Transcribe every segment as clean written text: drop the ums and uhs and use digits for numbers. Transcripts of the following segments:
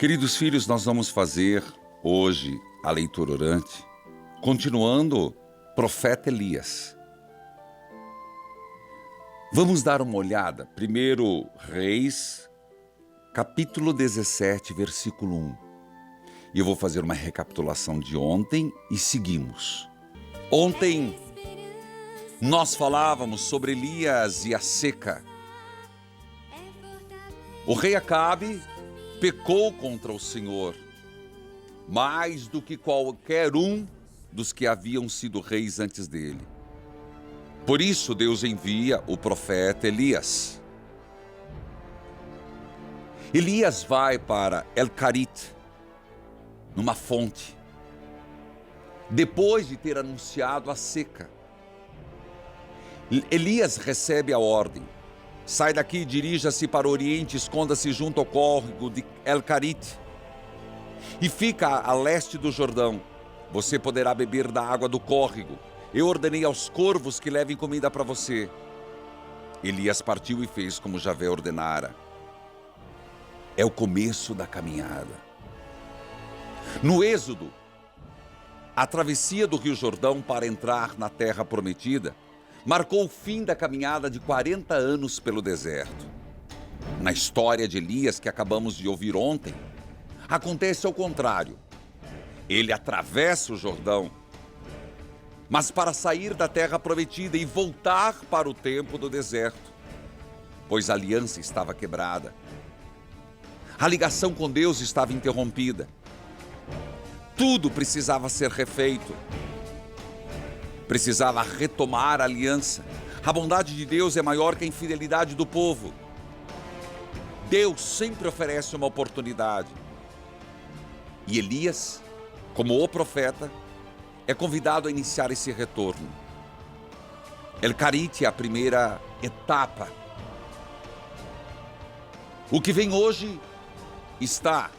Queridos filhos, nós vamos fazer hoje a leitura orante, continuando profeta Elias. Vamos dar uma olhada, 1 Reis, capítulo 17, versículo 1. E eu vou fazer uma recapitulação de ontem e seguimos. Ontem nós falávamos sobre Elias e a seca. O rei Acabe pecou contra o Senhor, mais do que qualquer um dos que haviam sido reis antes dele. Por isso Deus envia o profeta Elias. Elias vai para El-Carit, numa fonte, depois de ter anunciado a seca. Elias recebe a ordem: sai daqui, dirija-se para o oriente, esconda-se junto ao córrego de El-Carit e fica a leste do Jordão. Você poderá beber da água do córrego. Eu ordenei aos corvos que levem comida para você. Elias partiu e fez como Javé ordenara. É o começo da caminhada. No Êxodo, a travessia do Rio Jordão para entrar na terra prometida marcou o fim da caminhada de 40 anos pelo deserto. Na história de Elias, que acabamos de ouvir ontem, acontece ao contrário. Ele atravessa o Jordão, mas para sair da terra prometida e voltar para o tempo do deserto, pois a aliança estava quebrada. A ligação com Deus estava interrompida. Tudo precisava ser refeito. Precisava retomar a aliança. A bondade de Deus é maior que a infidelidade do povo. Deus sempre oferece uma oportunidade. E Elias, como o profeta, é convidado a iniciar esse retorno. El-Carit é a primeira etapa. O que vem hoje está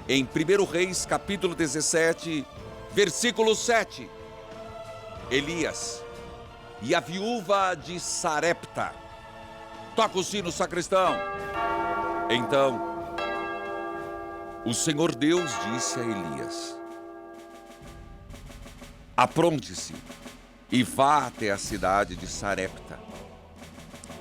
em 1 Reis, capítulo 17, versículo 7. Elias e a viúva de Sarepta. Toca o sino, sacristão. Então, o Senhor Deus disse a Elias: apronte-se e vá até a cidade de Sarepta,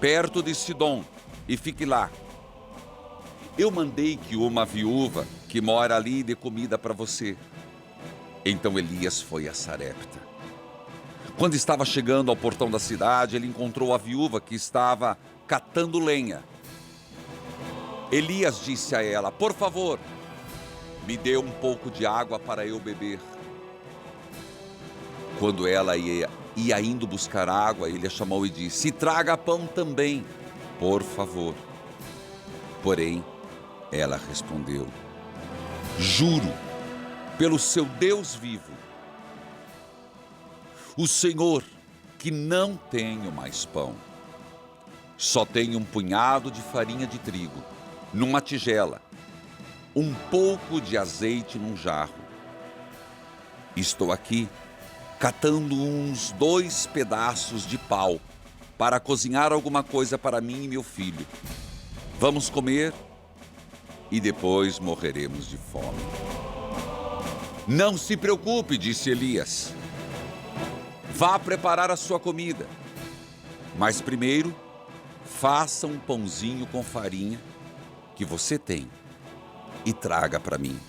perto de Sidom, e fique lá. Eu mandei que uma viúva que mora ali dê comida para você. Então Elias foi a Sarepta. Quando estava chegando ao portão da cidade, ele encontrou a viúva que estava catando lenha. Elias disse a ela: por favor, me dê um pouco de água para eu beber. Quando ela ia indo buscar água, ele a chamou e disse: e traga pão também, por favor. Porém, ela respondeu: juro pelo seu Deus vivo, o Senhor, que não tenho mais pão. Só tenho um punhado de farinha de trigo numa tigela, um pouco de azeite num jarro. Estou aqui catando uns 2 pedaços de pau para cozinhar alguma coisa para mim e meu filho. Vamos comer e depois morreremos de fome. Não se preocupe, disse Elias. Vá preparar a sua comida, mas primeiro faça um pãozinho com farinha que você tem e traga para mim.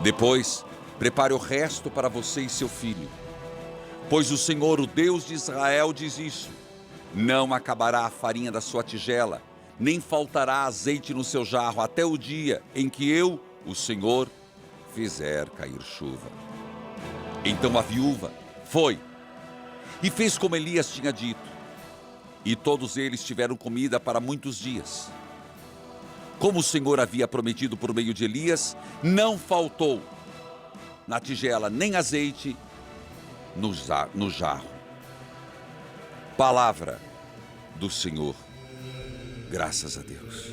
Depois, prepare o resto para você e seu filho, pois o Senhor, o Deus de Israel, diz isso: não acabará a farinha da sua tigela, nem faltará azeite no seu jarro, até o dia em que eu, o Senhor, fizer cair chuva. Então a viúva foi e fez como Elias tinha dito, e todos eles tiveram comida para muitos dias. Como o Senhor havia prometido por meio de Elias, não faltou na tigela nem azeite no jarro. Palavra do Senhor. Graças a Deus.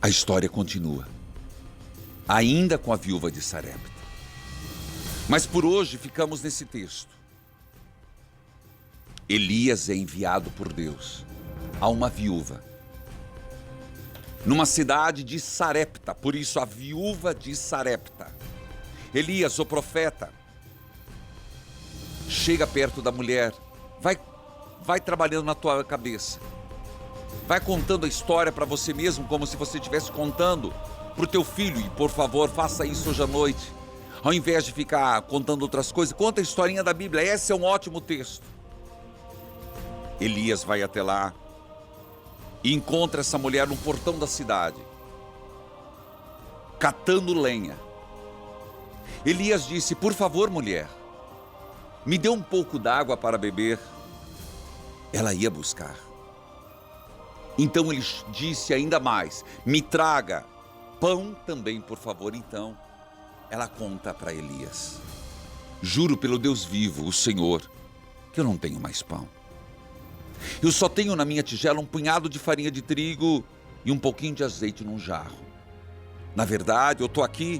A história continua, ainda com a viúva de Sarepta. Mas por hoje ficamos nesse texto. Elias é enviado por Deus a uma viúva, numa cidade de Sarepta, por isso a viúva de Sarepta. Elias, o profeta, chega perto da mulher, vai trabalhando na tua cabeça, vai contando a história para você mesmo, como se você estivesse contando para o teu filho, e por favor, faça isso hoje à noite, ao invés de ficar contando outras coisas, conta a historinha da Bíblia, esse é um ótimo texto. Elias vai até lá e encontra essa mulher no portão da cidade, catando lenha. Elias disse: por favor, mulher, me dê um pouco d'água para beber. Ela ia buscar. Então ele disse ainda mais: me traga pão também, por favor. Então ela conta para Elias: juro pelo Deus vivo, o Senhor, que eu não tenho mais pão. Eu só tenho na minha tigela um punhado de farinha de trigo e um pouquinho de azeite num jarro. Na verdade, eu estou aqui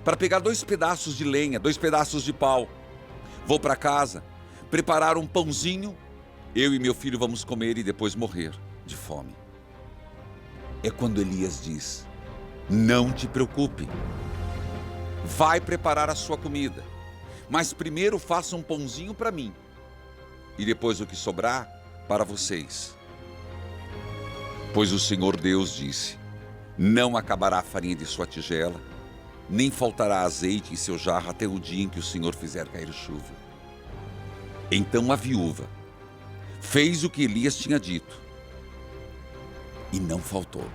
para pegar 2 pedaços de lenha, 2 pedaços de pau. Vou para casa, preparar um pãozinho, eu e meu filho vamos comer e depois morrer de fome. É quando Elias diz: não te preocupe, vai preparar a sua comida, mas primeiro faça um pãozinho para mim e depois o que sobrar para vocês. Pois o Senhor Deus disse: não acabará a farinha de sua tigela, nem faltará azeite em seu jarro até o dia em que o Senhor fizer cair chuva. Então a viúva fez o que Elias tinha dito e não faltou.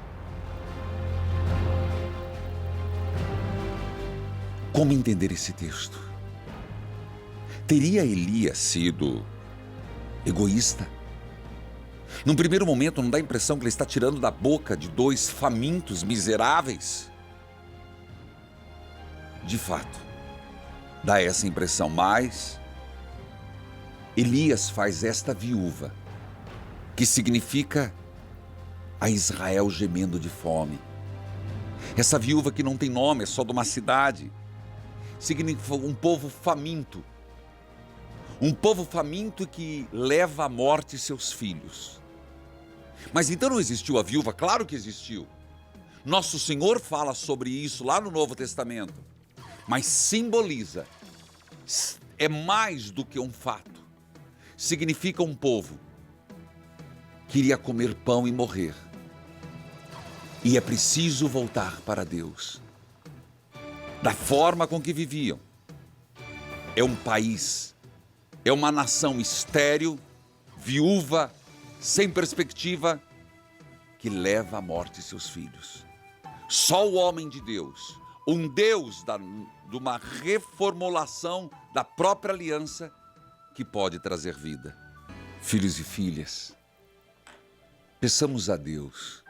Como entender esse texto? Teria Elias sido egoísta? Num primeiro momento, não dá a impressão que ele está tirando da boca de 2 famintos miseráveis? De fato, dá essa impressão, mas Elias faz esta viúva, que significa a Israel gemendo de fome. Essa viúva que não tem nome, é só de uma cidade, significa um povo faminto. Um povo faminto que leva à morte seus filhos. Mas então não existiu a viúva? Claro que existiu. Nosso Senhor fala sobre isso lá no Novo Testamento. Mas simboliza, é mais do que um fato. Significa um povo que iria comer pão e morrer. E é preciso voltar para Deus. Da forma com que viviam. É um país, é uma nação estéril, viúva, sem perspectiva, que leva à morte seus filhos. Só o homem de Deus, um Deus de uma reformulação da própria aliança, que pode trazer vida. Filhos e filhas, peçamos a Deus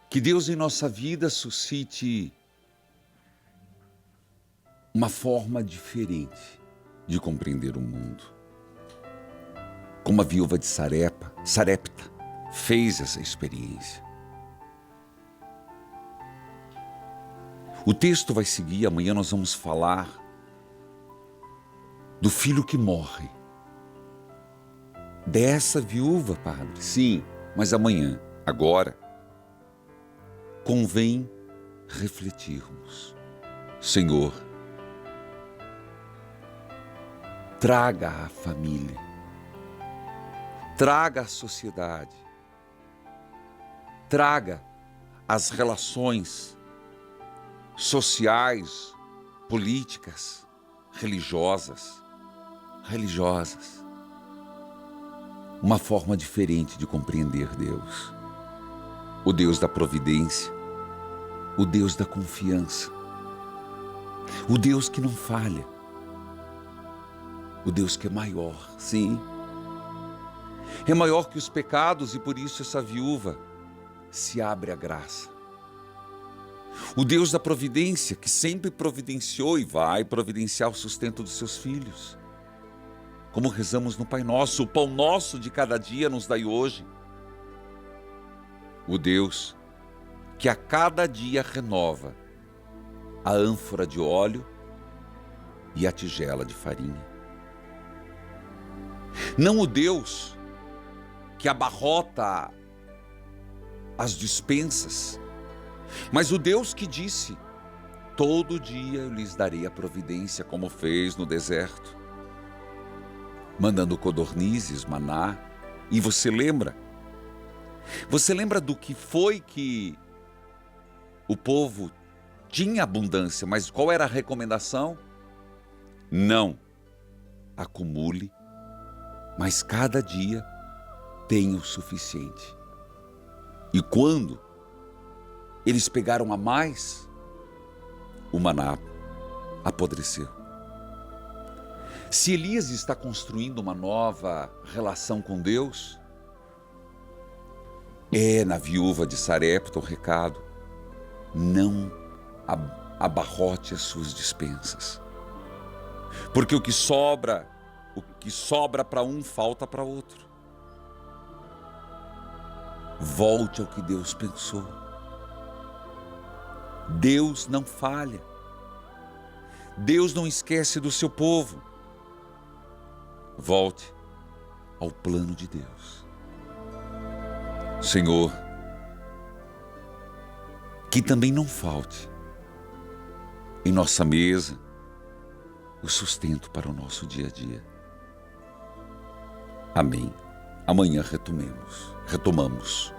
que Deus em nossa vida suscite uma forma diferente de compreender o mundo. Como a viúva de Sarepta fez essa experiência. O texto vai seguir, amanhã nós vamos falar do filho que morre. Dessa viúva, padre. Sim, mas amanhã, agora, convém refletirmos. Senhor, traga a família, traga a sociedade, traga as relações sociais, políticas, religiosas, uma forma diferente de compreender Deus, o Deus da providência, o Deus da confiança, o Deus que não falha, o Deus que é maior, sim, é maior que os pecados e por isso essa viúva se abre à graça. O Deus da providência que sempre providenciou e vai providenciar o sustento dos seus filhos. Como rezamos no Pai Nosso, o pão nosso de cada dia nos dai hoje. O Deus que a cada dia renova a ânfora de óleo e a tigela de farinha. Não o Deus que abarrota as despensas, mas o Deus que disse: todo dia eu lhes darei a providência, como fez no deserto, mandando codornizes, maná. E você lembra? Você lembra do que foi que o povo tinha abundância, mas qual era a recomendação? Não acumule, mas cada dia tenha o suficiente. E quando eles pegaram a mais, o maná apodreceu. Se Elias está construindo uma nova relação com Deus, na viúva de Sarepta o recado: não abarrote as suas despensas, porque o que sobra para um falta para outro. Volte ao que Deus pensou. Deus não falha. Deus não esquece do seu povo. Volte ao plano de Deus. Senhor, que também não falte em nossa mesa o sustento para o nosso dia a dia. Amém. Amanhã retomamos.